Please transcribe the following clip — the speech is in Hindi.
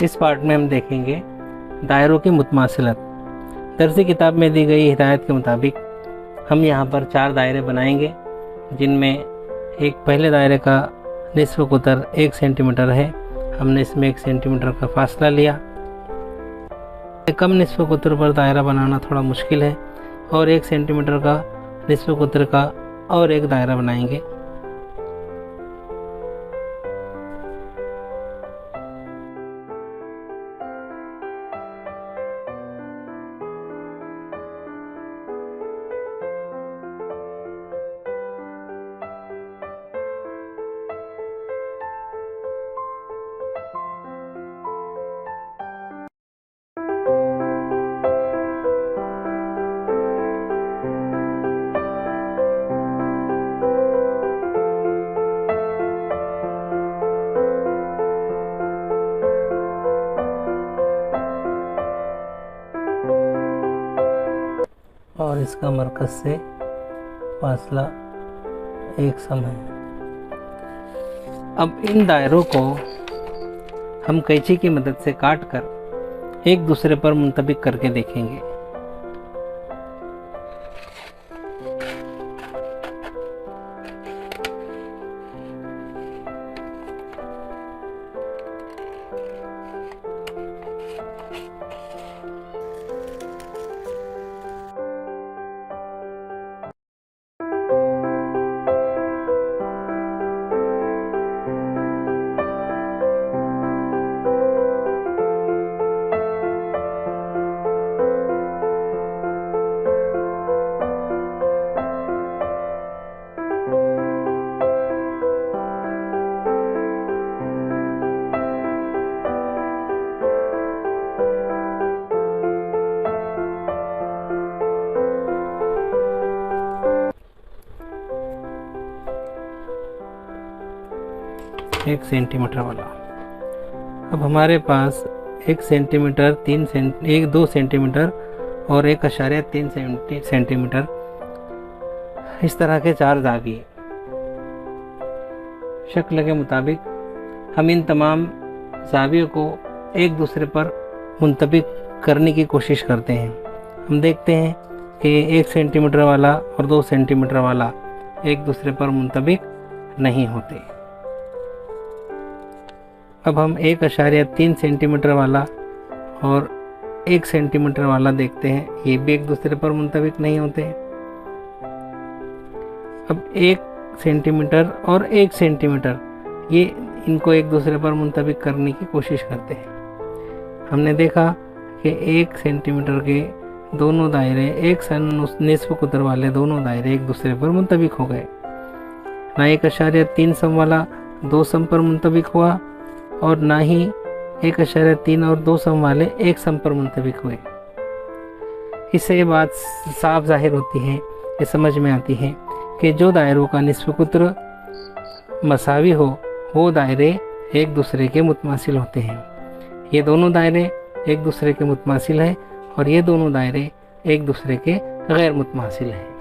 इस पार्ट में हम देखेंगे दायरों की मुतमासिलत। दर्सी किताब में दी गई हिदायत के मुताबिक हम यहाँ पर 4 दायरे बनाएंगे, जिनमें एक पहले दायरे का निस्फ़ कुतर 1 सेंटीमीटर है। हमने इसमें 1 सेंटीमीटर का फासला लिया। कम निस्फ़ कुतर पर दायरा बनाना थोड़ा मुश्किल है और 1 सेंटीमीटर का निस्फ़ कुतर का और एक दायरा बनाएंगे। और इसका मरकज़ से फासला 1 सम है। अब इन दायरों को हम कैंची की मदद से काट कर एक दूसरे पर मुंतबिक करके देखेंगे। एक सेंटीमीटर वाला। अब हमारे पास 1 सेंटीमीटर, 2 सेंटीमीटर और 1.3 सेंटीमीटर इस तरह के 4 ज़ाविये। शक्ल के मुताबिक हम इन तमाम ज़ावियों को एक दूसरे पर मुंतबिक करने की कोशिश करते हैं। हम देखते हैं कि 1 सेंटीमीटर वाला और 2 सेंटीमीटर वाला एक दूसरे पर मुंतबिक नहीं होते। अब हम 1.3 सेंटीमीटर वाला और 1 सेंटीमीटर वाला देखते हैं, ये भी एक दूसरे पर मुंतबिक नहीं होते। अब 1 सेंटीमीटर और 1 सेंटीमीटर ये इनको एक दूसरे पर मुंतबिक करने की कोशिश करते हैं। हमने देखा कि 1 सेंटीमीटर के दोनों दायरे 1 निस्फ़ कुतर वाले दोनों दायरे एक दूसरे पर मुंतबिक हो गए। ना 1.3 सम वाला 2 सम पर मुंतबिक हुआ और ना ही 1.3 और 2 सम वाले 1 सम पर मुंतबिक हुए। इससे ये बात साफ जाहिर होती है, ये समझ में आती है कि जो दायरों का निस्फ़ कुतर मसावी हो वो दायरे एक दूसरे के मुतमासिल होते हैं। ये दोनों दायरे एक दूसरे के मुतमासिल हैं और ये दोनों दायरे एक दूसरे के गैर मुतमासिल हैं।